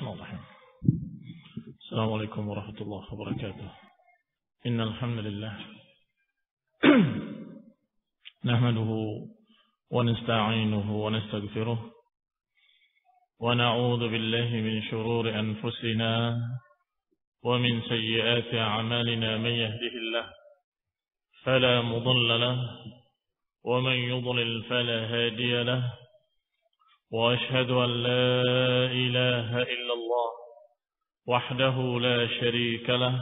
الرحمن الرحيم. السلام عليكم ورحمة الله وبركاته. إن الحمد لله نحمده ونستعينه ونستغفره ونعوذ بالله من شرور أنفسنا ومن سيئات أعمالنا. من يهده الله فلا مضل له ومن يضلل فلا هادي له، وأشهد أن لا إله إلا الله وحده لا شريك له،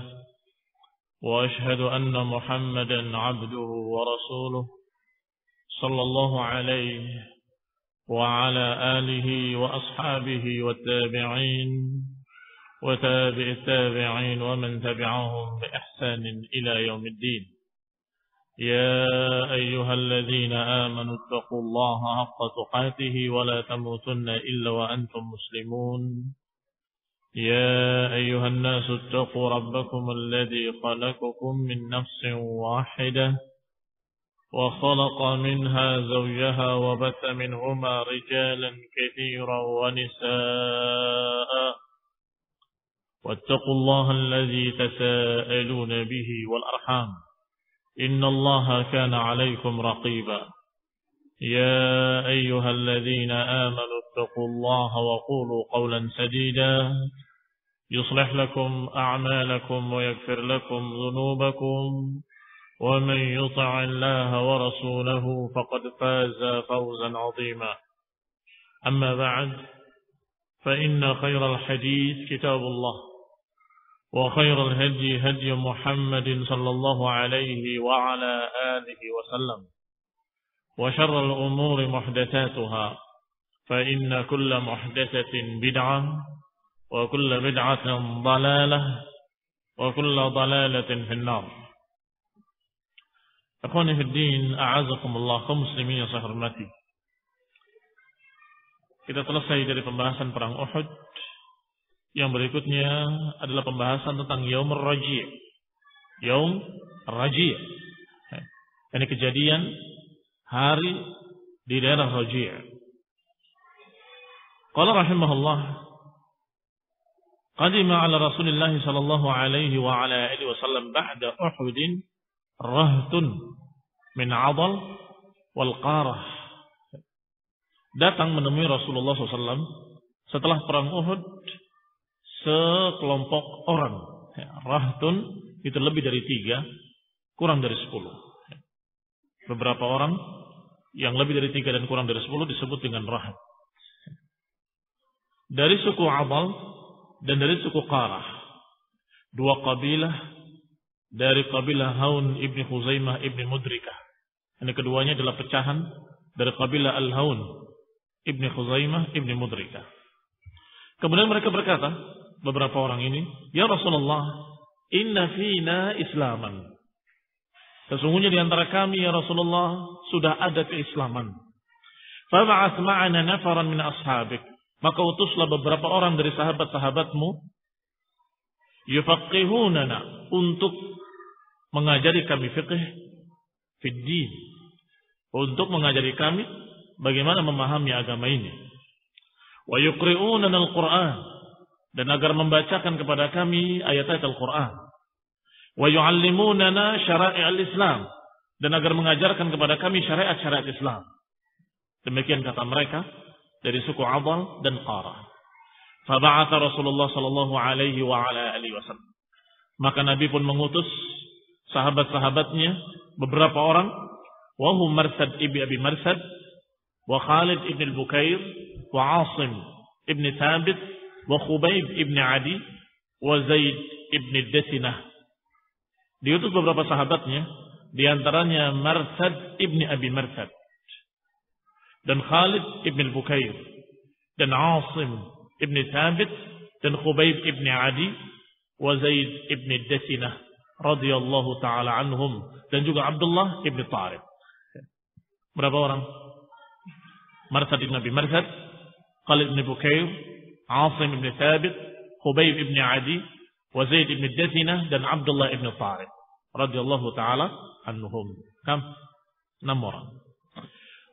وأشهد أن محمدا عبده ورسوله صلى الله عليه وعلى آله وأصحابه والتابعين وتابع التابعين ومن تبعهم بإحسان إلى يوم الدين. يا أيها الذين آمنوا اتقوا الله حق تقاته ولا تموتن إلا وأنتم مسلمون. يا أيها الناس اتقوا ربكم الذي خلقكم من نفس واحدة وخلق منها زوجها وبث منهما رجالا كثيرا ونساء، واتقوا الله الذي تساءلون به والأرحام إن الله كان عليكم رقيبا. يا أيها الذين آمنوا اتقوا الله وقولوا قولا سديدا يصلح لكم أعمالكم ويغفر لكم ذنوبكم، ومن يطع الله ورسوله فقد فاز فوزا عظيما. أما بعد، فإن خير الحديث كتاب الله، وخير الهدي هدي محمد صلى الله عليه وعلى آله وسلم، وشر الأمور محدثاتها، فإن كل محدثة بدعة وكل بدعة ضلالة وكل ضلالة في النار. Akhwani fi din, a'azakumullah, kaum muslimin yang saya hormati. Kita selesai dari pembahasan perang Uhud. Yang berikutnya adalah pembahasan tentang Yaum Ar-Raji'. Yaum Ar-Raji'. Ini kejadian hari di daerah Raji'. Qala rahimahullah, qadima ala Rasulillah sallallahu alaihi wa ala alihi wasallam ba'da Uhudin rahtun min 'adal wal qarah. Datang menemui Rasulullah SAW setelah perang Uhud sekelompok orang. Rahtun itu lebih dari 3, kurang dari 10. Beberapa orang yang lebih dari 3 dan kurang dari 10 disebut dengan rahat. Dari suku Abal dan dari suku Qarah, 2 kabilah dari kabilah Haun ibn Khuzaimah ibn Mudrikah. Ini keduanya adalah pecahan dari kabilah Al-Haun ibn Khuzaimah ibn Mudrikah. Kemudian mereka berkata, beberapa orang ini, ya Rasulullah, inna fina islaman. Sesungguhnya di antara kami, ya Rasulullah, sudah ada keislaman. Fab'ath ma'ana nafaran min ashabik. Maka utuslah beberapa orang dari sahabat-sahabatmu, yufaqihunana, untuk mengajari kami fiqh fid din, untuk mengajari kami bagaimana memahami agama ini. Wa yuqri'unana al-Qur'an, dan agar membacakan kepada kami ayat-ayat Al-Quran. Wa yu'allimunana syara'i' al-Islam, dan agar mengajarkan kepada kami syariat-syariat Islam. Demikian kata mereka dari suku Adal dan Qarah. Faba'atha Rasulullah sallallahu alaihi wa ala alihi wasallam. Maka Nabi pun mengutus sahabat-sahabatnya, beberapa orang, wa hum Marsad ibn Abi Marsad, wa Khalid ibn al-Bukair, wa Asim ibn Thabit, wa Khubayb ibn Adi, wa Zaid ibn Dasinah. Diutus beberapa sahabatnya, diantaranya Marsad ibn Abi Marsad, dan Khalid ibn Bukair, dan Asim ibn Thabit, dan Khubayb ibn Adi, wa Zaid ibn Dasinah radhiyallahu ta'ala anhum, dan juga Abdullah ibn Tariq. Berapa orang? Marsad ibn Abi Marsad, Khalid ibn Bukair, Asim ibn Thabit, Khubayb ibn Adi, wa Zaid ibn Dasinah, dan Abdullah ibn Tariq radhiyallahu ta'ala anhum. Kam? 6 orang.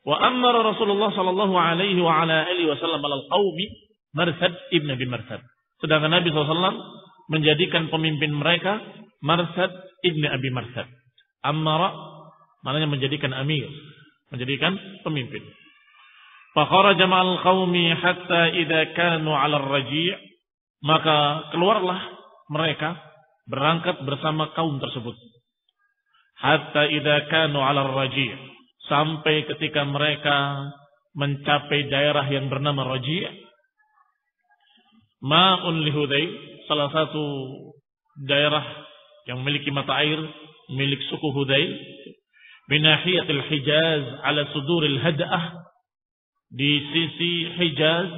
Wa amara Rasulullah sallallahu alaihi wa ala alihi wasallam al-qaumi Marsad ibn Abi Marsad. Sedangkan Nabi SAW menjadikan pemimpin mereka Marsad ibni Abi Marsad. Ammara maknanya menjadikan amir, menjadikan pemimpin. Fakharaja ma'al qaumi hatta idza kanu 'ala ar-raji', maka keluarlah mereka berangkat bersama kaum tersebut. Hatta idza kanu 'ala ar-raji', sampai ketika mereka mencapai daerah yang bernama Raji'. Ma'un li Hudayl, salah satu daerah yang memiliki mata air milik suku Hudayl, binahiyatil Hijaz ala suduril Had'ah, di sisi Hijaz,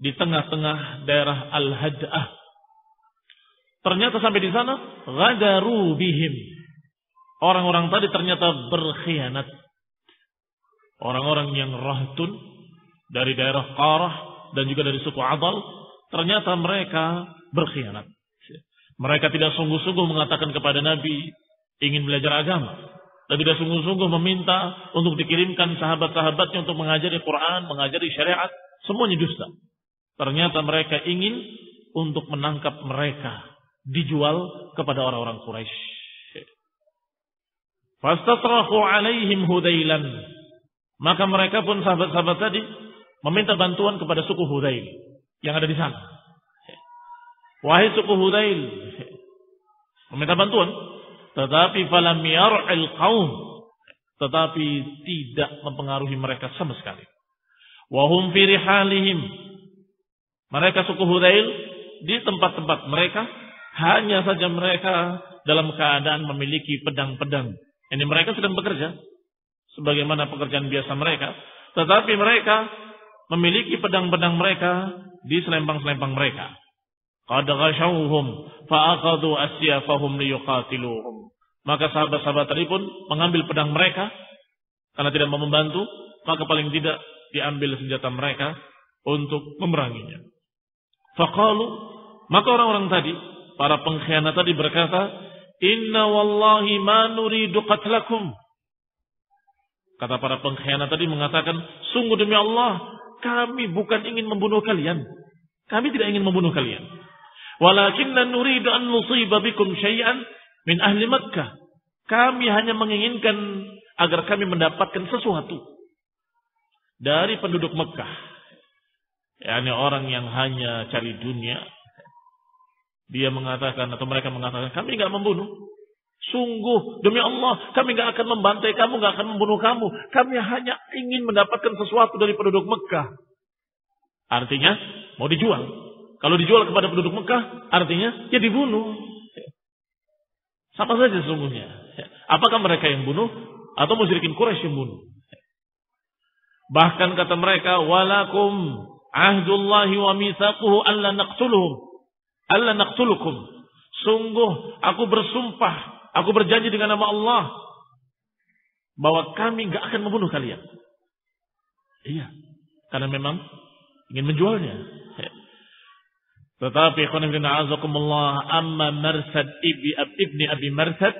di tengah-tengah daerah Al-Had'ah. Ternyata sampai di sana ghadaru bihim, orang-orang tadi ternyata berkhianat. Orang-orang yang rahtun dari daerah Qarah dan juga dari suku Adal, ternyata mereka berkhianat. Mereka tidak sungguh-sungguh mengatakan kepada Nabi ingin belajar agama, dan tidak sungguh-sungguh meminta untuk dikirimkan sahabat-sahabatnya untuk mengajari Quran, mengajari syariat. Semuanya dusta. Ternyata mereka ingin untuk menangkap mereka, dijual kepada orang-orang Quraisy. Fastatrahu alaihim Hudailan, maka mereka pun sahabat-sahabat tadi meminta bantuan kepada suku Hudayl yang ada di sana. Wahai suku Hudayl, meminta bantuan, tetapi falam yar'il qaum, tetapi tidak mempengaruhi mereka sama sekali. Wa hum fi rihalihim, mereka suku Hudayl di tempat-tempat mereka, hanya saja mereka dalam keadaan memiliki pedang-pedang. Ini mereka sedang bekerja sebagaimana pekerjaan biasa mereka, tetapi mereka memiliki pedang-pedang mereka di selempang-selempang mereka. Qad ghashawhum fa'aqadu asyafahum liyuqatiluhum. Maka sahabat-sahabat tadi pun mengambil pedang mereka karena tidak mau membantu, maka paling tidak diambil senjata mereka untuk memeranginya. Faqalu, maka orang-orang tadi, para pengkhianat tadi berkata, inna wallahi ma nuridu qatlakum. Kata para pengkhianat tadi mengatakan, sungguh demi Allah, kami bukan ingin membunuh kalian. Kami tidak ingin membunuh kalian. Walakinna nuridu an nusiba bikum syai'an min ahli Makkah. Kami hanya menginginkan agar kami mendapatkan sesuatu dari penduduk Mekah. yakni orang yang hanya cari dunia. Dia mengatakan atau mereka mengatakan, kami enggak membunuh. Sungguh demi Allah, kami enggak akan membantai kamu, enggak akan membunuh kamu. Kami hanya ingin mendapatkan sesuatu dari penduduk Mekah. Artinya mau dijual. Kalau dijual kepada penduduk Mekah, artinya ya dibunuh. Sama saja sesungguhnya. Apakah mereka yang bunuh atau musyrikin Quraisy yang bunuh? Bahkan kata mereka, walakum ahdullahi wa mitsaquhu alla naqtulukum. Sungguh aku bersumpah, aku berjanji dengan nama Allah bahwa kami enggak akan membunuh kalian. Iya, karena memang ingin menjualnya. Tetapi khonibina azakumullah, amma Marsad ibni Abi Marsad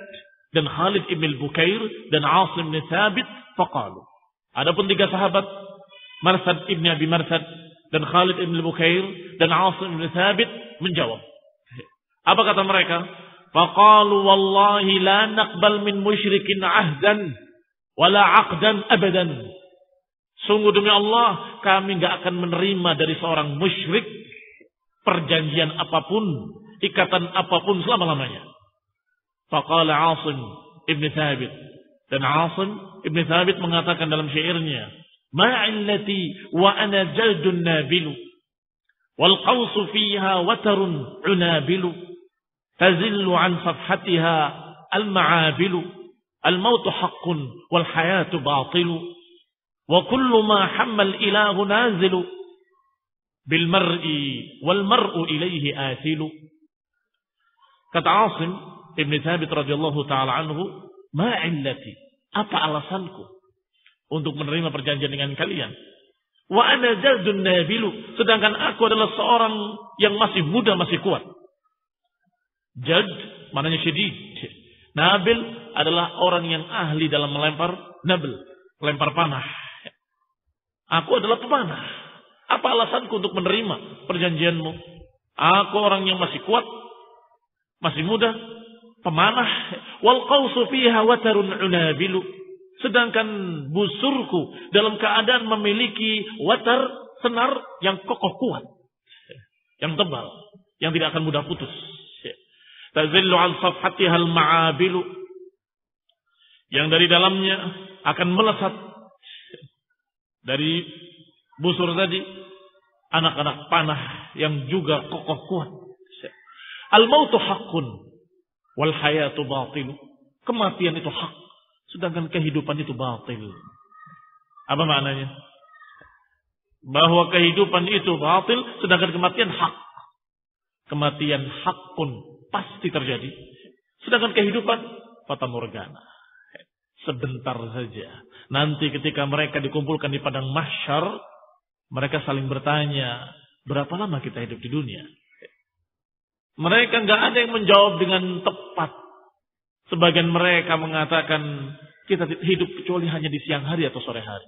dan Khalid ibn Bukair dan Asim bin Thabit faqalu. Adapun tiga sahabat Marsad ibni Abi Marsad dan Khalid ibn Bukair dan Asim bin Thabit menjawab. Apa kata mereka? Faqalu wallahi la naqbal min musyrikin ahdan wala aqdan abadan. Sungguh demi Allah, kami enggak akan menerima dari seorang musyrik perjanjian apapun, ikatan apapun selama-lamanya. Faqala Asim ibn Thabit, dan Asim ibn Thabit mengatakan dalam syairnya, ma'illati wa ana jaldun nabilu wal qawsu fiha watarun unabilu tazillu an safhatiha al ma'abilu al mautu haqqun wal hayatu batilu wa kullu ma hammal ilahu nazilu bil mar'i wal mar'u ilaihi athilu. Kata Asim ibn Thabit radhiyallahu taala anhu, ma illati, apa alasanku untuk menerima perjanjian dengan kalian? Wa ana jaldun nabilu, sedangkan aku adalah seorang yang masih muda, masih kuat. Jald maknanya syadid. Nabil adalah orang yang ahli dalam melempar nabil, melempar panah. Aku adalah pemanah. Apa alasanku untuk menerima perjanjianmu? Aku orang yang masih kuat, masih muda, pemanah. Wal qausu fiha watarun unabilu. Sedangkan busurku dalam keadaan memiliki watar, senar yang kokoh kuat, yang tebal, yang tidak akan mudah putus. Tazillu an safhatiha al-ma'abilu. Yang dari dalamnya akan melesat dari busur tadi anak-anak panah yang juga kokoh kuat. Al-mautu haqqun wal hayatu batil. Kematian itu hak, sedangkan kehidupan itu batil. Apa maknanya? Bahwa kehidupan itu batil, sedangkan kematian hak. Kematian haqqun, pasti terjadi. Sedangkan kehidupan fata morgana. Sebentar saja. Nanti ketika mereka dikumpulkan di padang mahsyar, mereka saling bertanya, berapa lama kita hidup di dunia? Mereka nggak ada yang menjawab dengan tepat. Sebagian mereka mengatakan, kita hidup kecuali hanya di siang hari atau sore hari.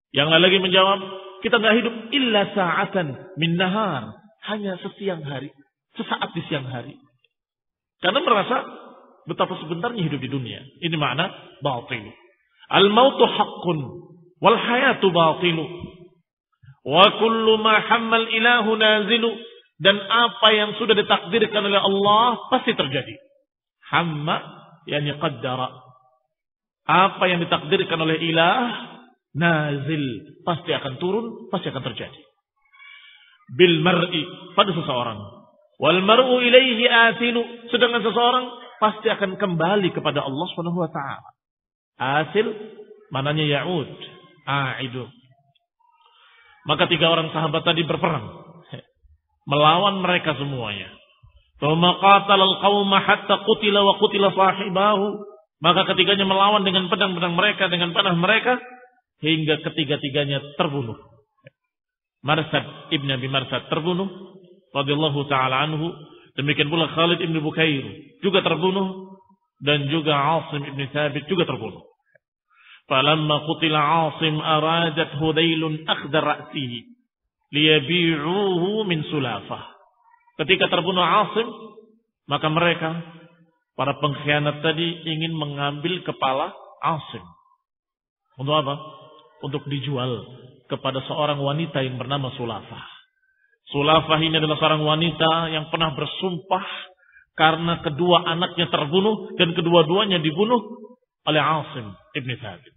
Yang lain lagi menjawab, kita nggak hidup illa sa'atan min nahar. Hanya sesiang hari, sesaat di siang hari. Karena merasa betapa sebentarnya hidup di dunia. Ini makna batil. Al-mautu haqqun wal hayatu batilu. Wa kullu ma hammal ilahu nazilu. Dan apa yang sudah ditakdirkan oleh Allah pasti terjadi. Hamma yani qaddara. Apa yang ditakdirkan oleh ilah nazil, pasti akan turun, pasti akan terjadi. Bil mar'i, pada seseorang. Wal mar'u ilaihi asilu, sedangkan seseorang pasti akan kembali kepada Allah Subhanahu wa taala. Asil mananya yaud, aidu. Maka 3 orang sahabat tadi berperang melawan mereka semuanya. Tsumma qatala al-qauma hatta qutila wa qutila sahibahu. Maka ketiganya melawan dengan pedang-pedang mereka, dengan panah mereka, hingga ketiga-tiganya terbunuh. Marsad ibn Abi Marsad terbunuh radhiyallahu taala anhu. Demikian pula Khalid ibn Bukair juga terbunuh, dan juga Asim ibn Thabit juga terbunuh. Falamma qutila Asim aradat Hudailun akhdha ra'sihi liyabi'uhu min sulafah. Ketika terbunuh Asim, maka mereka para pengkhianat tadi ingin mengambil kepala Asim. Untuk apa? Untuk dijual kepada seorang wanita yang bernama Sulafah. Sulafah ini adalah seorang wanita yang pernah bersumpah karena kedua anaknya terbunuh dan kedua-duanya dibunuh oleh Asim ibn Thabit.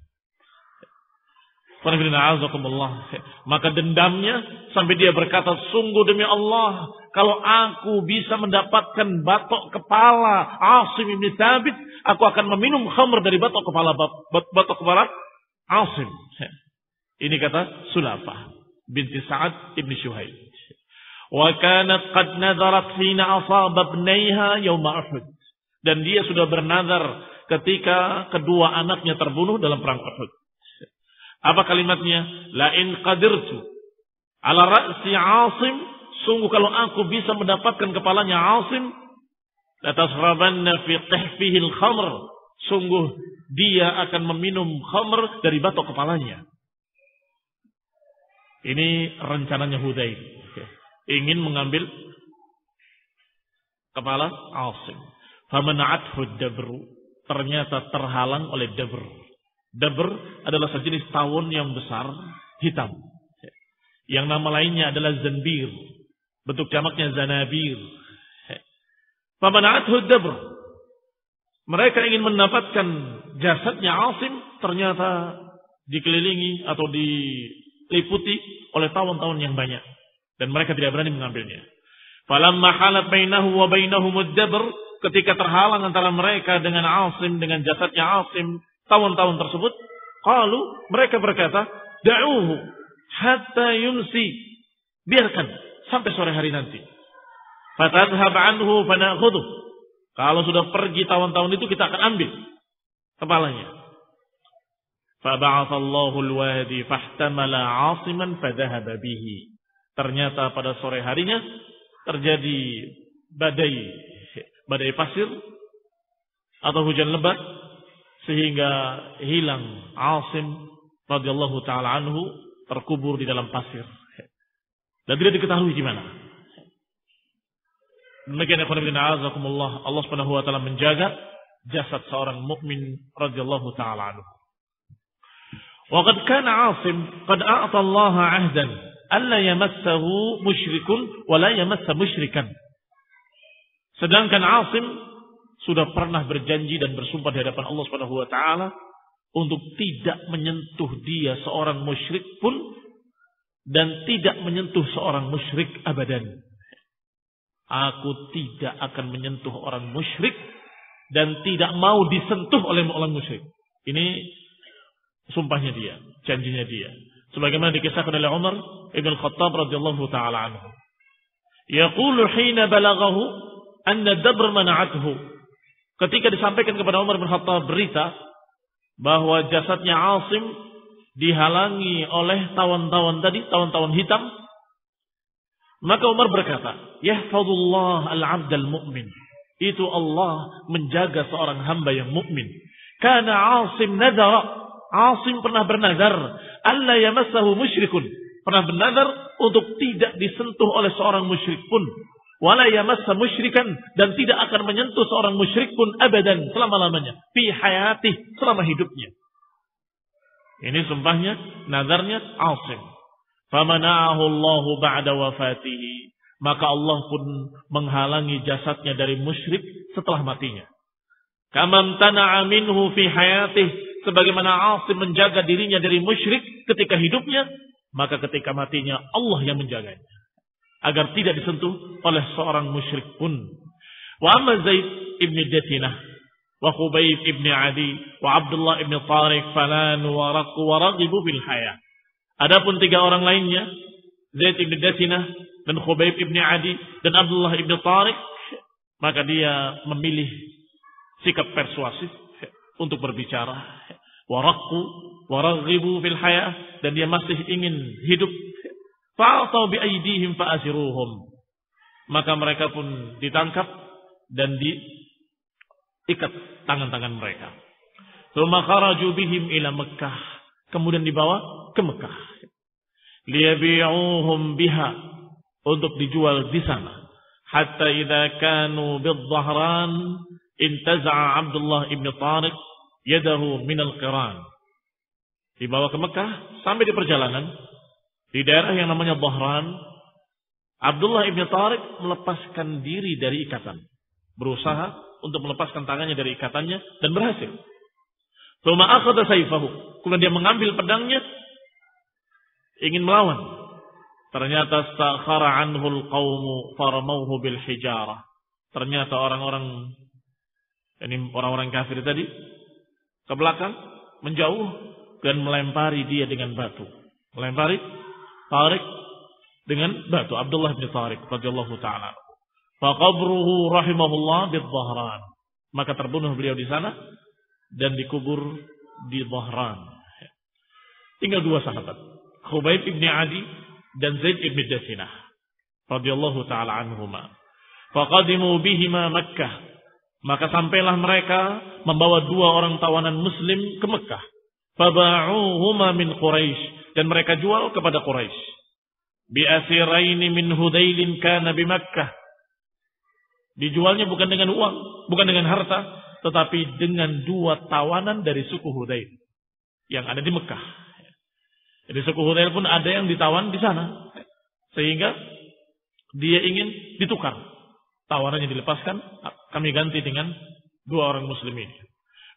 Maka dendamnya sampai dia berkata, sungguh demi Allah, kalau aku bisa mendapatkan batok kepala Asim ibn Thabit, aku akan meminum khamr dari batok kepala Asim. Ini kata Sulafah binti Sa'ad ibn Syuhaib. Wa kanat qad nadarat hina asaba ibnaiha yauma Uhud. Dan dia sudah bernazar ketika kedua anaknya terbunuh dalam perang Uhud. Apa kalimatnya? La in qadirtu ala ra'si Asim, sungguh kalau aku bisa mendapatkan kepalanya Asim, la tasrabanna fi qihfihi al-khamr, sungguh dia akan meminum khamr dari batok kepalanya. Ini rencananya Hudail. Ingin mengambil kepala Asim. Famana'athu dabru. Ternyata terhalang oleh dabr. Dabr adalah sejenis tawon yang besar, hitam. Yang nama lainnya adalah zanbir. Bentuk jamaknya zanabir. Famana'athu dabr. Mereka ingin mendapatkan jasadnya Asim, ternyata dikelilingi atau diliputi oleh tawon-tawon yang banyak, dan mereka tidak berani mengambilnya. Falamma halat bainahu wa bainahum ad-dabr, ketika terhalang antara mereka dengan Asim, dengan jasadnya Asim, tawon-tawon tersebut, qalu, mereka berkata, da'uhu hatta yumsi, biarkan sampai sore hari nanti. Fatadhhab anhu fanakhudhu, kalau sudah pergi tawon-tawon itu kita akan ambil kepalanya. Faba'athallahu al-wadi fahtamala 'asiman fadhahaba bihi. Ternyata pada sore harinya terjadi badai pasir atau hujan lebat sehingga hilang Asim radhiyallahu taala anhu, terkubur di dalam pasir. Dan tidak diketahui di mana. Demikian ikhwan fillah azakumullah, Allah Subhanahu wa taala menjaga jasad seorang mukmin radhiyallahu taala anhu. Wa qad kana 'Asim qad a'ta Allah 'ahdan alla yamassahu musyrikun wa la yamassa musyrikan. Sedangkan 'Asim sudah pernah berjanji dan bersumpah di hadapan Allah Subhanahu wa taala untuk tidak menyentuh dia seorang musyrik pun dan tidak menyentuh seorang musyrik abadan. Aku tidak akan menyentuh orang musyrik dan tidak mau disentuh oleh orang musyrik. Ini sumpahnya dia, janjinya dia. Sebagaimana dikisahkan oleh Umar Ibn Khattab radhiyallahu taala anhu. Yaqulu hina balaghahu anna Dabr mana'athu. Ketika disampaikan kepada Umar bin Khattab berita bahwa jasadnya Asim dihalangi oleh tawan-tawan hitam, maka Umar berkata, "Yahfazullah al-'abd al-mu'min." Itu Allah menjaga seorang hamba yang mukmin. Karena Asim pernah bernazar, alla yamassahu musyrikun. Pernah bernazar untuk tidak disentuh oleh seorang musyrik pun. Wala yamassa musyrikan, dan tidak akan menyentuh seorang musyrik pun abadan, selama-lamanya. Fi hayatih, selama hidupnya. Ini sumpahnya, nazarnya Asim. Famana'ahu Allahu ba'da wafatihi. Maka Allah pun menghalangi jasadnya dari musyrik setelah matinya. Kamam tana'a minhu fi hayatih. Sebagaimana Asim menjaga dirinya dari musyrik ketika hidupnya, maka ketika matinya Allah yang menjaganya agar tidak disentuh oleh seorang musyrik pun. Wa amma Zaid ibn Jasinah wa Khubayb ibn Adi wa Abdullah ibn Tariq falanu wa raghibu bil haya. Adapun tiga orang lainnya, Zaid ibn Jasinah dan Khubayb ibn Adi dan Abdullah ibn Tariq, maka dia memilih sikap persuasif untuk berbicara. Wa raghibu bil haya, dan dia masih ingin hidup. Fa'atau bi aydihim fa'asiruhum. Maka mereka pun ditangkap dan diikat tangan-tangan mereka. Tsumma kharaju bihim ila Makkah. Kemudian dibawa ke Mekah. Liyabi'uhum biha, untuk dijual di sana. Hatta idza kanu bidh-Dhahran intaza'a Abdullah ibn Tariq yadahu min al-qiran. Dibawa ke Mekah, sampai di perjalanan di daerah yang namanya Dhahran, Abdullah ibn Tariq melepaskan diri dari ikatan. Berusaha untuk melepaskan tangannya dari ikatannya dan berhasil. Tsumma akhadha sayfahu. Kemudian dia mengambil pedangnya ingin melawan. Ternyata stakhara anhu al-qaumu faramauhu bil hijarah. Ternyata orang-orang kafir tadi ke belakang, menjauh dan melempari dia dengan batu. Melempari Tariq dengan batu, Abdullah bin Tariq radhiyallahu taala. Fa qabruhu rahimahullah bidh-Dhahran. Maka terbunuh beliau di sana dan dikubur di Dhahran. Tinggal dua sahabat, Khubayb ibn Adi dan Zaid ibn Jasinah radhiyallahu taala anhuma. Fa qadimu bihima Makkah. Maka sampailah mereka membawa dua orang tawanan muslim ke Mekah. Faba'uhuma min Quraisy, dan mereka jual kepada Quraisy. Bi asiraini min Hudailin kana bi Makkah. Dijualnya bukan dengan uang, bukan dengan harta, tetapi dengan dua tawanan dari suku Hudail yang ada di Mekah. Jadi suku Hudail pun ada yang ditawan di sana, sehingga dia ingin ditukar. Tawarannya dilepaskan, kami ganti dengan dua orang muslimin.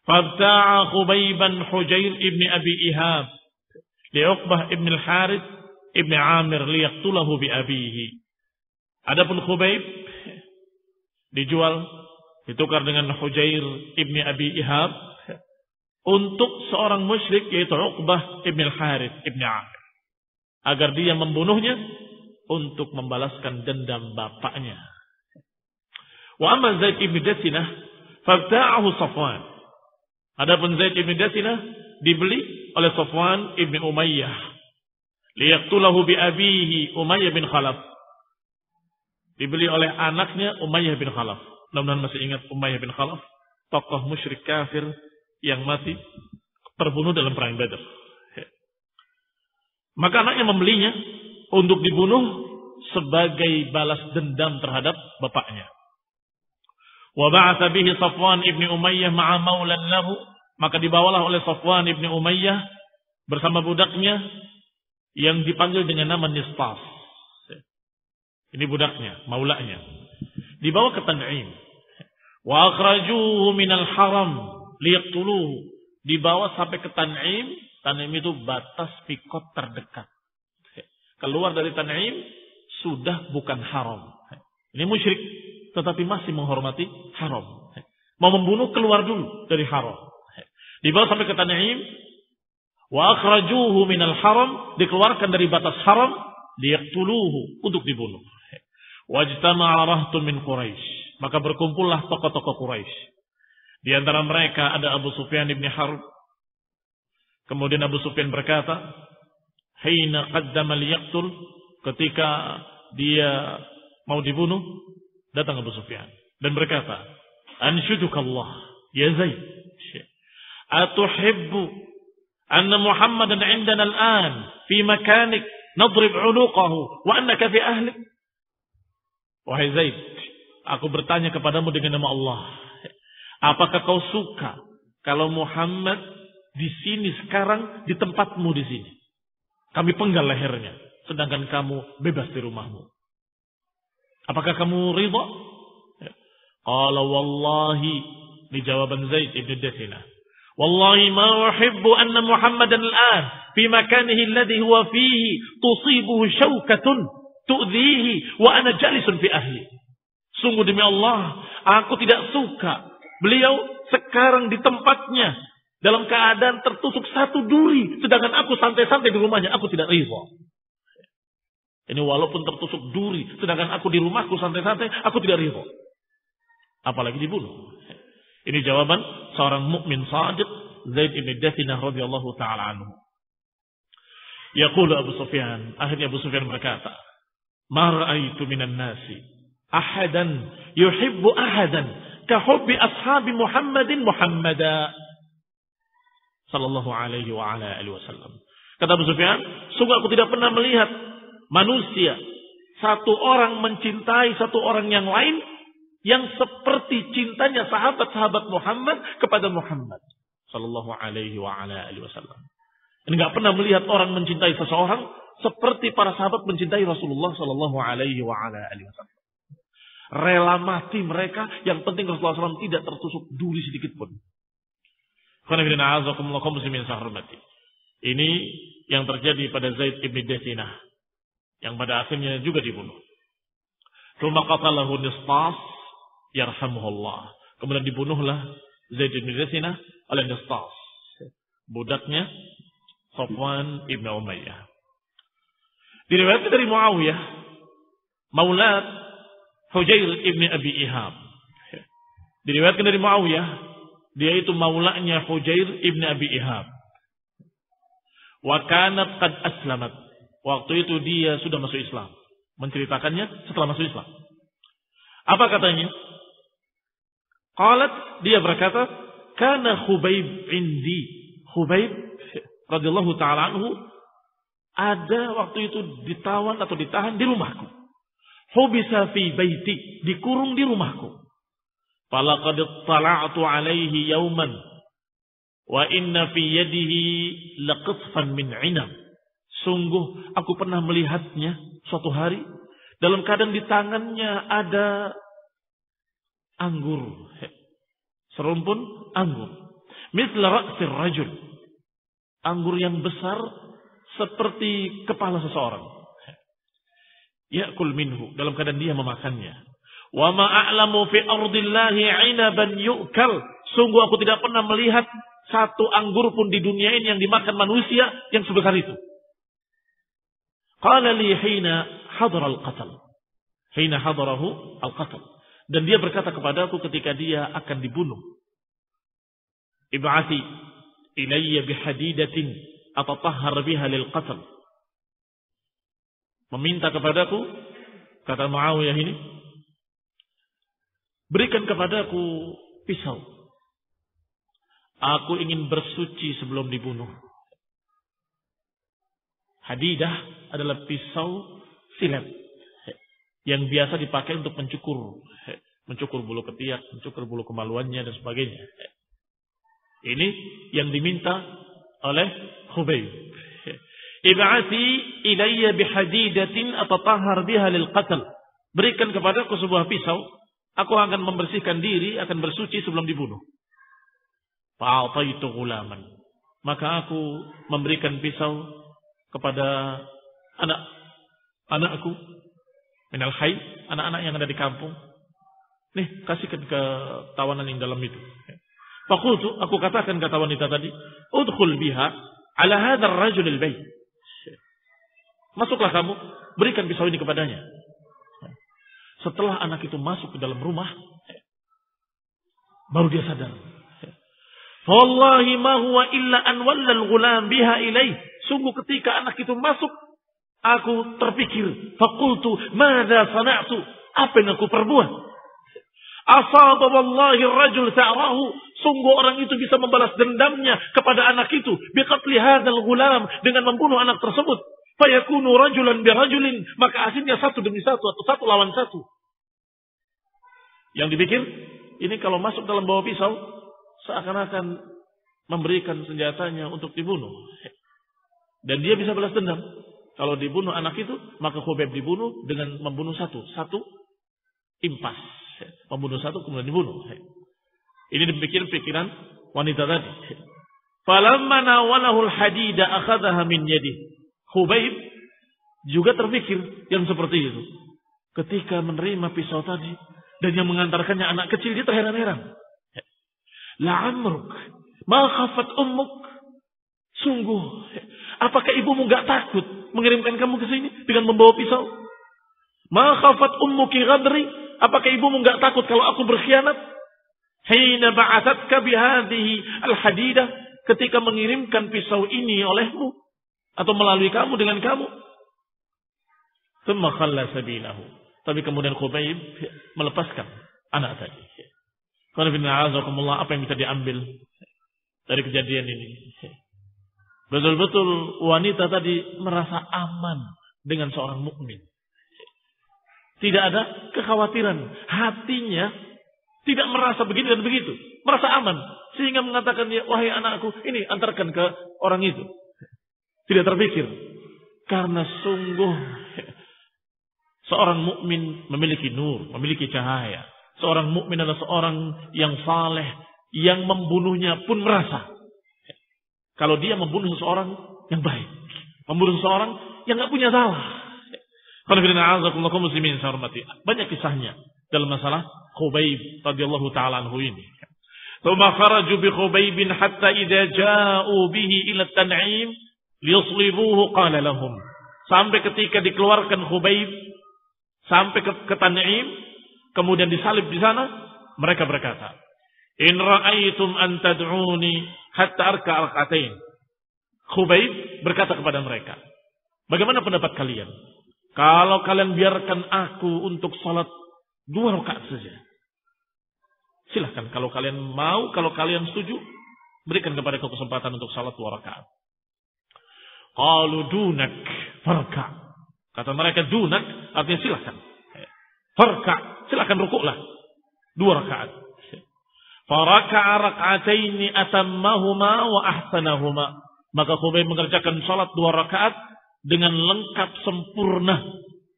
Fabta'a Khubayban Hujair ibn Abi Ihab li Uqbah ibn al-Harith ibn Amir liyaqtulahu bi abihi. Adapun Khubayb dijual, ditukar dengan Hujair ibn Abi Ihab untuk seorang musyrik yaitu Uqbah ibn al-Harith ibn Amir, agar dia membunuhnya untuk membalaskan dendam bapaknya. Wa amma Zaid ibn Jasinah fabta'ahu Safwan. Adapun Zaid ibn Jasinah dibeli oleh Safwan ibn Umayyah liyaqtulahu bi abihi Umayyah bin Khalaf. Dibeli oleh anaknya Umayyah bin Khalaf. Mudah-mudahan masih ingat Umayyah bin Khalaf, tokoh musyrik kafir yang mati terbunuh dalam perang Badar. Maka anaknya membelinya untuk dibunuh sebagai balas dendam terhadap bapaknya. Wa ba'atha bihi Safwan ibn Umayyah ma'a maulan lahu, maka dibawalah oleh Safwan ibn Umayyah bersama budaknya yang dipanggil dengan nama Nistas. Ini budaknya, maulanya. Dibawa ke Tan'im. Wa akhrajuhu minal haram liyaqtuluhu. Dibawa sampai ke Tan'im. Tan'im itu batas mikot terdekat. Keluar dari Tan'im sudah bukan haram. Ini musyrik, tetapi masih menghormati haram. Mau membunuh keluar dulu dari haram. Dibawa sampai ke Tan'im. Wa akhrajuhu minal haram, dikeluarkan dari batas haram, liyaqtuluhu, untuk dibunuh. Wajtama'a rahtun min Quraisy, maka berkumpullah tokoh-tokoh Quraisy. Di antara mereka ada Abu Sufyan bin Harb. Kemudian Abu Sufyan berkata, "Hina qaddama liyaqtul," ketika dia mau dibunuh, datang Abu Sufyan dan berkata, "Anshudukallah ya Zaid, atuhibbu anna Muhammadan 'indana al-an fi makanik nadrib 'unuqahu wa annaka fi ahlik?" Wahai Zaid, aku bertanya kepadamu dengan nama Allah, apakah kau suka kalau Muhammad di sini sekarang, di tempatmu di sini, kami penggal lehernya, sedangkan kamu bebas di rumahmu? Apakah kamu ridha? Qala wallahi, di jawaban Zaid ibn Dathina, wallahi ma uhibbu anna Muhammadan al-an fi makanihi alladhi huwa fihi tusibuhu syaukatun tu'dhihi wa ana jalisun fi ahli. Sungguh demi Allah, aku tidak suka beliau sekarang di tempatnya dalam keadaan tertusuk satu duri, sedangkan aku santai-santai di rumahnya. Aku tidak ridha. Ini walaupun tertusuk duri, sedangkan aku di rumahku santai-santai, aku tidak ridha. Apalagi dibunuh. Ini jawaban seorang mukmin shadiq, Zaid ibn Dathinah radhiyallahu taala anhu. Yaqulu Abu Sufyan, akhirnya Abu Sufyan berkata, "Ma ra'aitu minan nasi ahadan yuhibbu ahadan ka hubbi ashabi Muhammadin Muhammada sallallahu alaihi wa ala alihi wasallam." Kata Abu Sufyan, sungguh aku tidak pernah melihat manusia satu orang mencintai satu orang yang lain yang seperti cintanya sahabat-sahabat Muhammad kepada Muhammad sallallahu alaihi wa ala alihi wasallam. Ini enggak pernah melihat orang mencintai seseorang seperti para sahabat mencintai Rasulullah sallallahu alaihi wa ala alihi wasallam. Rela mati mereka, yang penting Rasulullah SAW tidak tertusuk duri sedikit pun. Ini yang terjadi pada Zaid ibn Dathinah, yang pada akhirnya juga dibunuh. Tsumma qatalahu Nistas yarhamuhullah. Kemudian dibunuhlah Zaid ibn Dathinah oleh Nistas, budaknya Safwan ibn Umayyah. Diriwayatkan dari Muawiyah, Maulad Hujair ibn Abi Ihab. Diriwayatkan dari Muawiyah, dia itu maulanya Hujair ibn Abi Ihab. Wa kanat qad aslamat. Waktu itu dia sudah masuk Islam. Menceritakannya setelah masuk Islam. Apa katanya? Qalat, dia berkata, kana Khubayb indi. Khubayb radhiyallahu ta'ala anhu ada waktu itu ditawan atau ditahan di rumahku. Hubisa fi baiti, dikurung di rumahku. Falaqad tala'tu alaihi yawman wa inna fi yadihi laqisfan min 'inab. Sungguh aku pernah melihatnya suatu hari dalam keadaan di tangannya ada anggur, serumpun anggur. Mithla ra'sir rajul, anggur yang besar seperti kepala seseorang. Ya'kul minhu, dalam keadaan dia memakannya. Wa ma a'lamu fi ardillahi 'inaban yu'kal. Sungguh aku tidak pernah melihat satu anggur pun di dunia ini yang dimakan manusia yang sebesar itu. Qala li hina hadara al-qatl. Hina hadarahu al-qatl. Dan dia berkata kepadaku ketika dia akan dibunuh. Ib'athi ilayya bihadidatin atatahhar biha lil qatl. Meminta kepadaku, kata Muawiyah ini, berikan kepadaku pisau. Aku ingin bersuci sebelum dibunuh. Hadidah adalah pisau silet yang biasa dipakai untuk mencukur mencukur bulu ketiak, mencukur bulu kemaluannya dan sebagainya. Ini yang diminta oleh Khubayb. Ib'ati ilayya bihadidatin atatahhar biha lil qatl. Berikan kepadaku sebuah pisau, aku akan membersihkan diri, akan bersuci sebelum dibunuh. Fa'ataitu ghulaman. Maka aku memberikan pisau kepada anakku minal hayy, anak-anak yang ada di kampung. Nih, kasihkan ke tawanan yang dalam itu. Faqultu, aku katakan kata wanita tadi, udkhul biha ala hadzal rajul al-bayt. Masuklah kamu, berikan pisau ini kepadanya. Setelah anak itu masuk ke dalam rumah, baru dia sadar. Wallahi ma huwa illa an wallal ghulam biha ilaih. Sungguh ketika anak itu masuk, aku terpikir, faqultu madza sana'tu? Apa yang aku perbuat? Asaba wallahi ar-rajul sa'rahu. Sungguh orang itu bisa membalas dendamnya kepada anak itu biqatli hadzal ghulam, dengan membunuh anak tersebut. Fayakunu rajulan bi rajulin, maka hasilnya satu demi satu atau satu lawan satu. Yang dipikir, ini kalau masuk dalam bawa pisau seakan-akan memberikan senjatanya untuk dibunuh. Dan dia bisa balas dendam. Kalau dibunuh anak itu, maka Khubayb dibunuh dengan membunuh satu impas. Membunuh satu kemudian dibunuh. Ini dipikir pikiran wanita tadi. Falamma nawalahu al-hadida akhadhaha min yadihi. Khubayb juga terpikir yang seperti itu. Ketika menerima pisau tadi dan yang mengantarkannya anak kecil, dia terheran-heran. La'amruk ma khafat ummuk. Sungguh, apakah ibumu enggak takut mengirimkan kamu ke sini dengan membawa pisau? Ma khafat ummuki ghadri. Apakah ibumu enggak takut kalau aku berkhianat? Hina ba'athatka bihadhihi al-hadidah, ketika mengirimkan pisau ini olehmu atau melalui kamu dengan kamu. Tsumma khalla sabilahu. Tapi kemudian Khubayb melepaskan anak tadi. Apa yang bisa diambil dari kejadian ini? Betul-betul wanita tadi merasa aman dengan seorang mukmin. Tidak ada kekhawatiran. Hatinya tidak merasa begini dan begitu. Merasa aman. Sehingga mengatakan, wahai anakku, ini antarkan ke orang itu. Tidak terpikir. Karena sungguh seorang mukmin memiliki nur, memiliki cahaya. Seorang mukmin adalah seorang yang saleh, yang membunuhnya pun merasa. Kalau dia membunuh seseorang yang baik, membunuh seseorang yang nggak punya salah. Banyak kisahnya dalam masalah Khubayb radhiyallahu ta'ala anhu ini. Tsumma kharaju bi Khubaybin hatta idza ja'u bihi ila at-Tan'im liyuslibuhu qala lahum. Sampai ketika dikeluarkan Khubayb sampai ke Tan'im, kemudian disalib di sana, mereka berkata, "In ra'aitum an tad'uni hatta arka rak'atain." Khubayb berkata kepada mereka, "Bagaimana pendapat kalian kalau kalian biarkan aku untuk salat 2 rakaat saja? Silahkan, kalau kalian mau, kalau kalian setuju, berikan kepada aku kesempatan untuk salat 2 rakaat." Qalu dunak farka. Kata mereka, dunak artinya silahkan. Farka, silahkan rukuklah 2 rakaat. Faraka'a rak'ataini atammahuma wa ahsanahuma. Maka Khubayb mengerjakan salat 2 rakaat dengan lengkap, sempurna,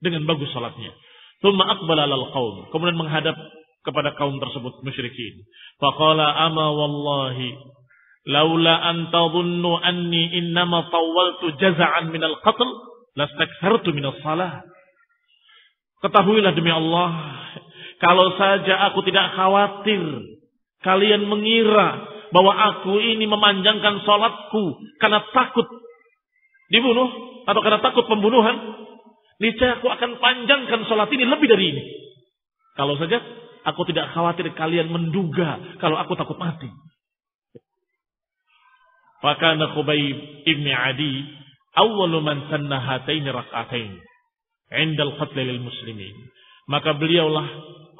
dengan bagus salatnya. Tsumma aqbala alal qaum, kemudian menghadap kepada kaum tersebut musyrikin. Faqala ama wallahi laula an tadhunnu anni innama tawwaltu jaza'an minal qatl lastakthartu minas salah. Ketahuilah demi Allah, kalau saja aku tidak khawatir kalian mengira bahwa aku ini memanjangkan salatku karena takut dibunuh atau karena takut pembunuhan, niscaya aku akan panjangkan salat ini lebih dari ini. Kalau saja aku tidak khawatir kalian menduga kalau aku takut mati. Fakana Khubayb ibn Adi awwalu man sanna hataini rak'atain 'inda al-qatl lil muslimin. Maka beliaulah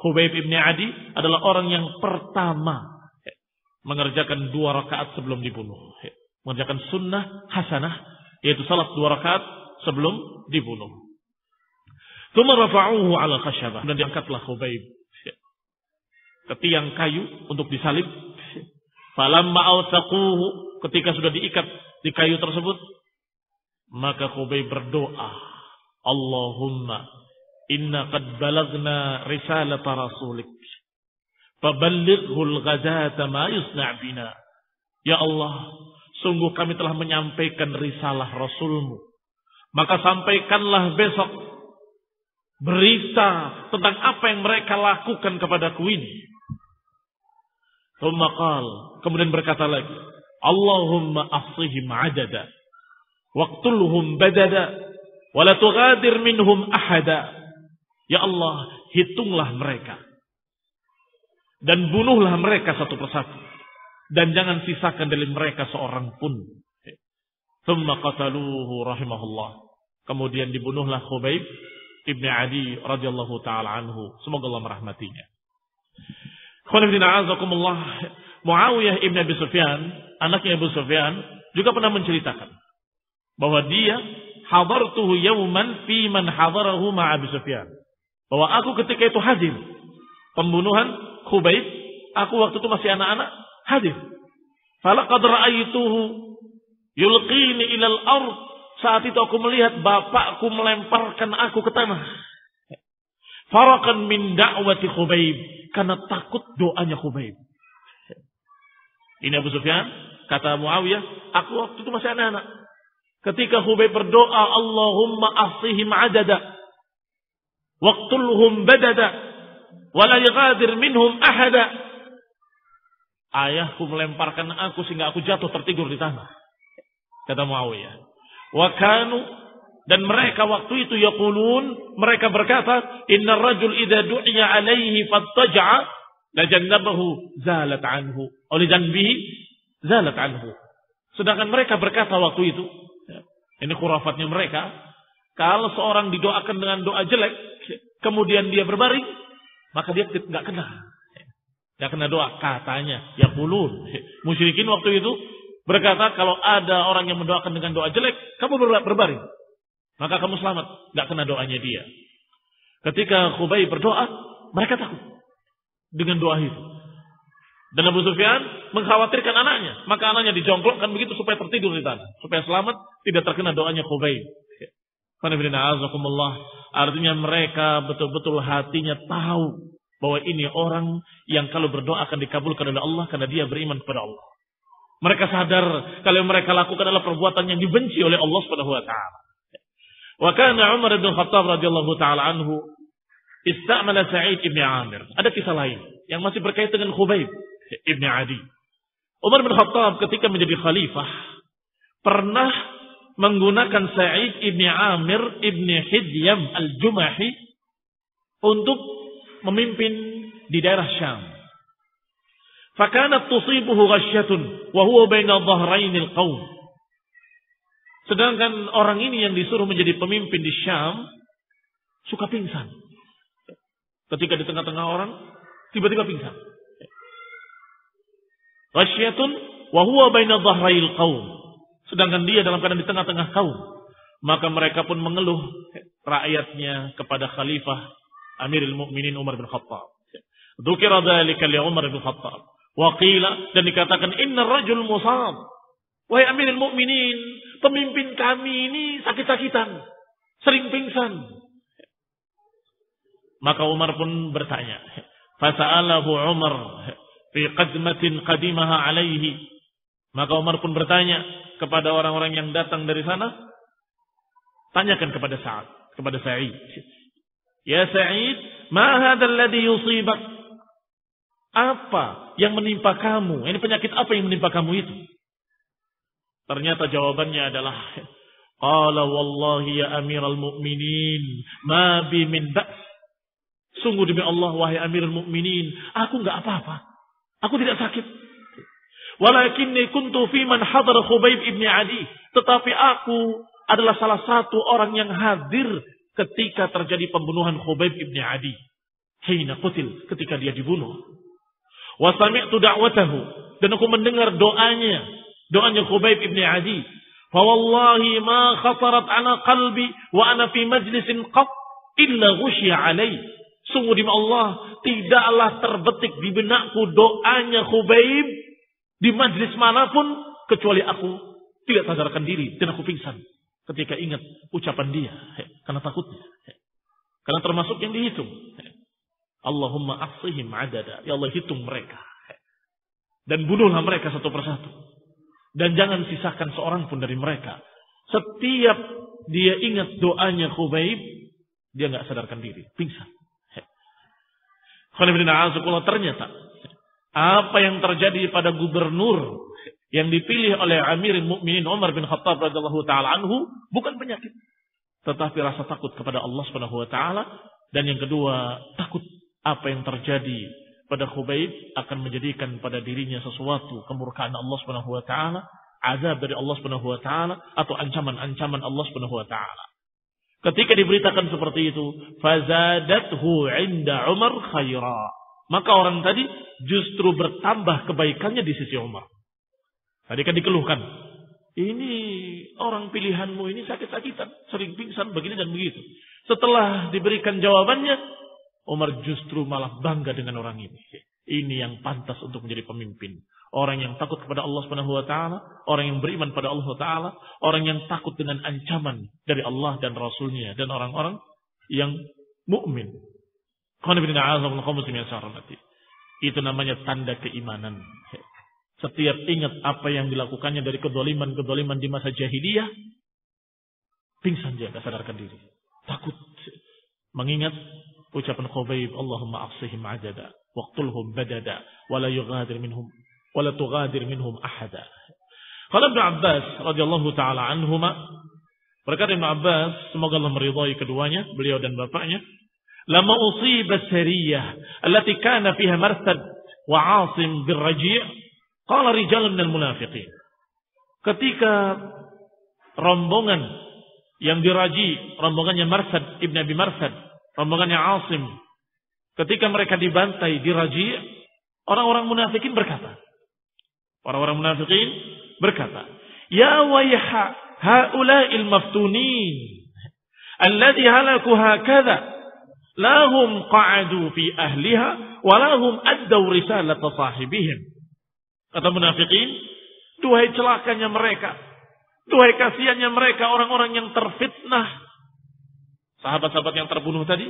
Khubayb ibn Adi adalah orang yang pertama mengerjakan 2 rakaat sebelum dibunuh. Mengerjakan sunnah hasanah, yaitu salat 2 rakaat sebelum dibunuh. Tsumma rafa'uhu 'ala khashabah. Dan diangkatlah Khubayb ke tiang kayu untuk disalib. Falamma awthaquhu, ketika sudah diikat di kayu tersebut, maka Khubayb berdoa, Allahumma inna qad balagna risalata rasulik faballighul ghadata ma yusna' bina. Ya Allah, sungguh kami telah menyampaikan risalah Rasulmu, maka sampaikanlah besok berita tentang apa yang mereka lakukan kepadaku ini. Kemudian berkata lagi, Allahumma afsihim adada waqtulhum badada wala tughadir minhum ahada. Ya Allah, hitunglah mereka dan bunuhlah mereka satu persatu, dan jangan sisakan dari mereka seorang pun. Thumma qataluhu rahimahullah. Kemudian dibunuhlah Khubayb ibn Adi radhiyallahu taala anhu, semoga Allah merahmatinya. Muawiyah ibn Abi Sufyan, anaknya Abu Sufyan, juga pernah menceritakan bahwa dia hadartuhu yawman fi man hadarahu ma'a Abi Sufyan, bahwa aku ketika itu hadir pembunuhan Khubayb, aku waktu itu masih anak-anak hadir. Falaqad ra'aituhu yulqini ilal ard, saat itu aku melihat bapakku melemparkan aku ke tanah. Farakan min da'wati Khubayb, karena takut doanya Khubayb. Ini Abu Sufyan, kata Muawiyah, aku waktu itu masih anak-anak. Ketika Khubayb berdoa, Allahumma afsihim adada, waqtulhum badada, wala yaghadir minhum ahada. Ayahku melemparkan aku sehingga aku jatuh tertidur di tanah. Kata Muawiyah. Wa kanu, dan mereka waktu itu yaqulun, mereka berkata, inna rajul idza du'iya alaihi fattaja'a lajannabahu zalat anhu, oleh janbihi zalat anhu. Sedangkan mereka berkata waktu itu, ini khurafatnya mereka, kalau seorang didoakan dengan doa jelek, kemudian dia berbaring, maka dia enggak kena doa, katanya yaqulun. Musyrikin waktu itu berkata, kalau ada orang yang mendoakan dengan doa jelek, kamu berbaring, maka kamu selamat, enggak kena doanya dia. Ketika Khubayb berdoa, mereka takut dengan doa itu. Dan Abu Sufyan mengkhawatirkan anaknya, maka anaknya dijongklokkan begitu supaya tertidur di tanah, supaya selamat, tidak terkena doanya Khubayb. Artinya mereka betul-betul hatinya tahu bahwa ini orang yang kalau berdoa akan dikabulkan oleh Allah karena dia beriman kepada Allah. Mereka sadar kalau yang mereka lakukan adalah perbuatan yang dibenci oleh Allah Subhanahu wa taala. Wa kana Umar bin Khattab radhiyallahu taala anhu istamala Sa'id ibn Amir. Ada kisah lain yang masih berkaitan dengan Khubayb ibn Adi. Umar bin Khattab ketika menjadi khalifah pernah menggunakan Sa'id ibn Amir ibn Hidyam al-Jumahi untuk memimpin di daerah Syam. Fakanat tusibuhu ghasyatun wa huwa baina dhahrainil qaum. Sedangkan orang ini yang disuruh menjadi pemimpin di Syam suka pingsan. Ketika di tengah-tengah orang tiba-tiba pingsan. Ghasyatun wa huwa baina dhahrail qaum. Sedangkan dia dalam keadaan di tengah-tengah kaum. Maka mereka pun mengeluh rakyatnya kepada khalifah Amirul Mukminin Umar bin Khattab. Dzukira dzalika li Umar bin Khattab. Wa qila, dan dikatakan innar rajul musab. Wahai Amirul Mukminin, pemimpin kami ini sakit-sakitan, sering pingsan. Maka Umar pun bertanya. Fasa'alahu Umar fi qadmatin qadimaha alaihi. Maka Umar pun bertanya kepada orang-orang yang datang dari sana, tanyakan kepada Sa'id. Ya Sa'id, ma hadzal ladzi yusibak? Apa yang menimpa kamu? Ini penyakit apa yang menimpa kamu itu? Ternyata jawabannya adalah, qala wallahi ya Amirul Mukminin, ma bi min ba's. Sungguh demi Allah wahai Amirul Mukminin, aku enggak apa-apa. Aku tidak sakit. Walakinni kuntu fi man hadar Khubayb ibn Adi. Tetapi aku adalah salah satu orang yang hadir ketika terjadi pembunuhan Khubayb ibn Adi. Hina qutil, ketika dia dibunuh. Wa sami'tu da'watahu, dan aku mendengar doanya Khubayb ibn Adi. Fa wallahi ma khatarat ana qalbi wa ana fi majlisin qat illa ghusya alai. Sungguh demi Allah, tidaklah terbetik di benakku doanya Khubayb di majlis manapun kecuali aku tidak sadarkan diri dan aku pingsan ketika ingat ucapan dia. Karena takutnya. Karena termasuk yang dihitung. Allahumma aqsihim adada. Ya Allah, hitung mereka. Dan bunuhlah mereka satu persatu. Dan jangan sisakan seorang pun dari mereka. Setiap dia ingat doanya Khubayb, dia nggak sadarkan diri, pingsan. Ternyata apa yang terjadi pada gubernur yang dipilih oleh Amirul Mukminin Umar bin Khattab radhiyallahu taala anhu bukan penyakit, tetapi rasa takut kepada Allah Subhanahu wa taala, dan yang kedua, takut apa yang terjadi pada Khubayb akan menjadikan pada dirinya sesuatu kemurkaan Allah Subhanahu wa taala, azab dari Allah Subhanahu wa taala, atau ancaman-ancaman Allah Subhanahu wa taala. Ketika diberitakan seperti itu, fazadathu 'inda Umar khaira. Maka orang tadi justru bertambah kebaikannya di sisi Umar. Tadi kan dikeluhkan, ini orang pilihanmu ini sakit-sakitan, sering pingsan begini dan begitu. Setelah diberikan jawabannya, Umar justru malah bangga dengan orang ini. Ini yang pantas untuk menjadi pemimpin. Orang yang takut kepada Allah Subhanahu wa taala, orang yang beriman pada Allah taala, orang yang takut dengan ancaman dari Allah dan Rasulnya, dan orang-orang yang mukmin. Itu namanya tanda keimanan. Setiap ingat apa yang dilakukannya dari kedoliman-kedoliman di masa jahiliyah, pingsan dia, tidak sadarkan diri. Takut. Mengingat ucapan Khubayb, Allahumma aqsihim adada, waqtulhum badada, wala tughadir minhum ahada. Qala Ibnu Abbas radhiyallahu taala anhuma, berkata Ibnu Abbas, semoga Allah meridhai keduanya, beliau dan bapaknya, lama usiba sariyah allati kana fiha Marsad wa 'Asim bin Raji', qala rijalun minal munafiqin. Ketika rombongan yang diraji, rombongannya Marsad ibn Abi Marsad, rombongannya Asim, ketika mereka dibantai di Raji', orang-orang munafikin berkata, ya wayha haula'il maftunin alladhi halaku hakadha lahum qa'adu fi ahliha walahum addaw risalata sahibihim. Kata munafikin, duhai celakanya mereka, duhai kasihannya mereka, orang-orang yang terfitnah. Sahabat-sahabat yang terbunuh tadi,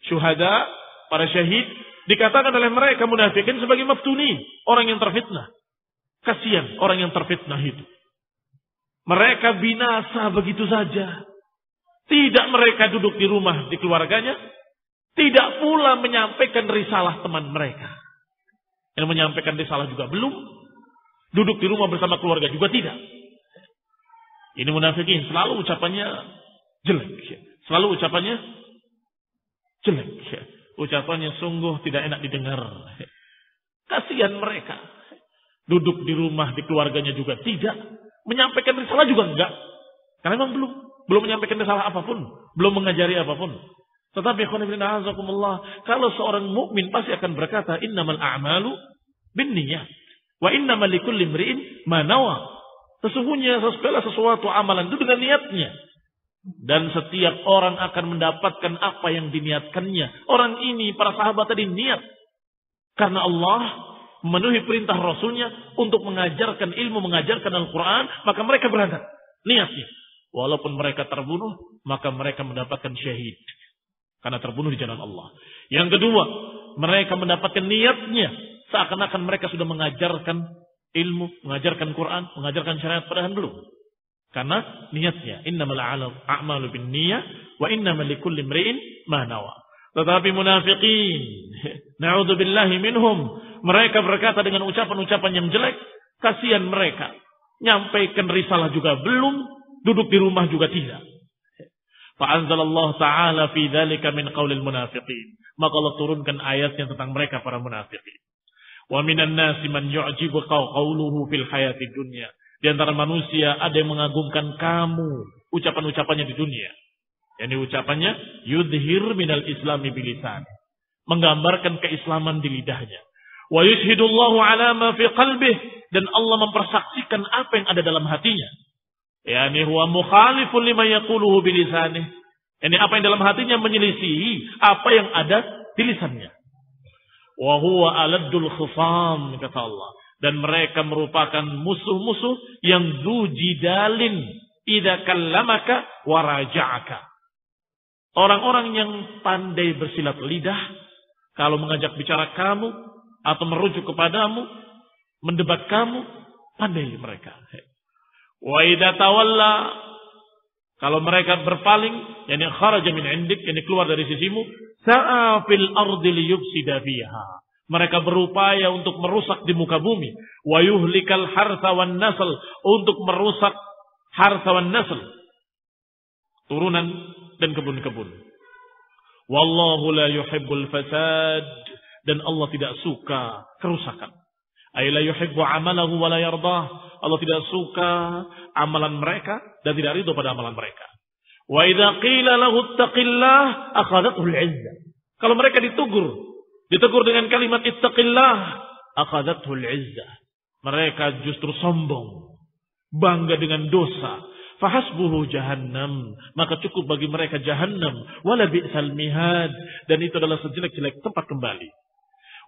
syuhada, para syahid, dikatakan oleh mereka munafikin sebagai maftunin, orang yang terfitnah. Kasihan orang yang terfitnah itu. Mereka binasa begitu saja. Tidak mereka duduk di rumah di keluarganya, tidak pula menyampaikan risalah teman mereka. Yang menyampaikan risalah juga belum, duduk di rumah bersama keluarga juga tidak. Ini munafikin, selalu ucapannya jelek. Selalu ucapannya jelek. Ucapannya sungguh tidak enak didengar. Kasihan mereka. Duduk di rumah, di keluarganya juga tidak. Menyampaikan risalah juga enggak. Karena memang belum menyampaikan risalah apapun. Belum mengajari apapun. Tetapi kalau seorang mukmin pasti akan berkata, innamal a'malu binniyat wa innamal likulli imri'in ma nawa. Sesungguhnya segala sesuatu amalan itu dengan niatnya. Dan setiap orang akan mendapatkan apa yang diniatkannya. Orang ini, para sahabat tadi niat. Karena Allah memenuhi perintah Rasulnya untuk mengajarkan ilmu, mengajarkan Al-Quran, maka mereka berangkat. Niatnya. Walaupun mereka terbunuh, maka mereka mendapatkan syahid. Karena terbunuh di jalan Allah. Yang kedua, mereka mendapatkan niatnya. Seakan-akan mereka sudah mengajarkan ilmu, mengajarkan Quran, mengajarkan syariat, padahal belum. Karena niatnya. Innamal a'malu bin niyah, wa innamal likulli imri'in ma nawa. Tetapi munafiqin, na'udzubillahi minhum, mereka berkata dengan ucapan-ucapan yang jelek, kasihan mereka. Nyampaikan risalah juga belum, duduk di rumah juga tidak. Fa'anzalallahu ta'ala fi dzalika min qaulil munafiqin. Maka Allah turunkan ayatnya tentang mereka para munafiqin. Wa minan nasi man yu'jibu qawluhu fil hayati dunya. Di antara manusia ada yang mengagumkan kamu, ucapan-ucapannya di dunia. Yani ucapannya yudhir minal islami bilisan, menggambarkan keislaman di lidahnya. Wa yushhidullahu ala ma fi qalbih, dan Allah mempersaksikan apa yang ada dalam hatinya. Yani huwa mukhalifun lima yaquluhu bilisanih. Yani apa yang dalam hatinya menyelisihi apa yang ada di lisannya. Wa huwa aladdul khusam, kata Allah. Dan mereka merupakan musuh-musuh yang dzu jidalin idza kallamaka wa raja'aka. Orang-orang yang pandai bersilat lidah kalau mengajak bicara kamu atau merujuk kepadamu, mendebat kamu, pandai mereka. Wa idza tawalla, kalau mereka berpaling, yani kharaja min indik, yani keluar dari sisimu, sa'a fil ardi liyufsida fiha. Mereka berupaya untuk merusak di muka bumi. Wa yuhlikal harsa wan nasl, untuk merusak harsa wan nasl, turunan dan kebun-kebun. Wallahu la yuhibbul fasad, dan Allah tidak suka kerusakan. Ay la yuhibbu amalahu wa la yardah. Allah tidak suka amalan mereka dan tidak ridho pada amalan mereka. Wa idza qila lahu ittaqillah akhadathu al-'izzah. Kalau mereka ditegur dengan kalimat ittaqillah, akhadathu al-'izzah. Mereka justru sombong, bangga dengan dosa. Fahasbuhu jahannam, maka cukup bagi mereka jahannam. Wala bi'sal mihad, dan itu adalah sejelek-jelek tempat kembali.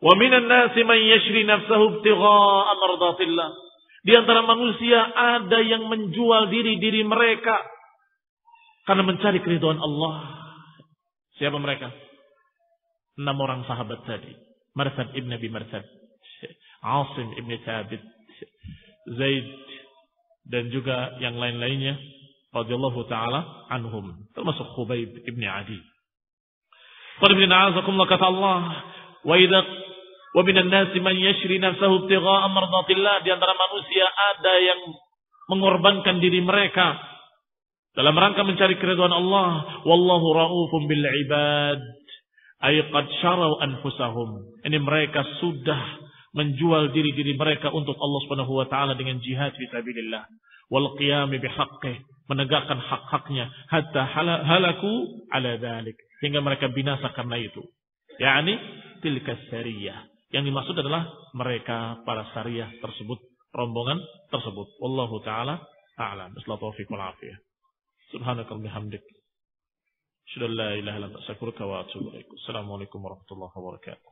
Wa minan nasi man yashri nafsahu ibtigha'a mardatillah. Di antara manusia ada yang menjual diri mereka karena mencari keridhaan Allah. Siapa mereka? 6 orang sahabat tadi. Marsad ibn Abi Marsad, Asim ibn Thabit, Zaid, dan juga yang lain-lainnya radhiyallahu taala anhum, termasuk Khubayb ibn Adi. Qul inna a'azakumullah, kata Allah, wa minan nasi man yashri nafsahu ibtigha'a mardatillah. Di antara manusia ada yang mengorbankan diri mereka dalam rangka mencari keridhaan Allah. Wallahu raufun bil ibad, ay qad syarau anfusahum. Ini mereka sudah menjual diri mereka untuk Allah Subhanahu wa taala dengan jihad fi sabilillah wal qiyam bihaqqih, menegakkan hak-haknya, hatta halaku ala dzalik, hingga mereka binasa karena itu. Yani tilka sariyah, yang dimaksud adalah mereka para sariyah tersebut, rombongan tersebut. Wallahu taala a'lam. Billahi taufiq wal afiyah. Subhanakallahumma bihamdik, asyhadu an la ilaha illa anta, astaghfiruka wa atubu ilaik. Assalamualaikum warahmatullahi wabarakatuh.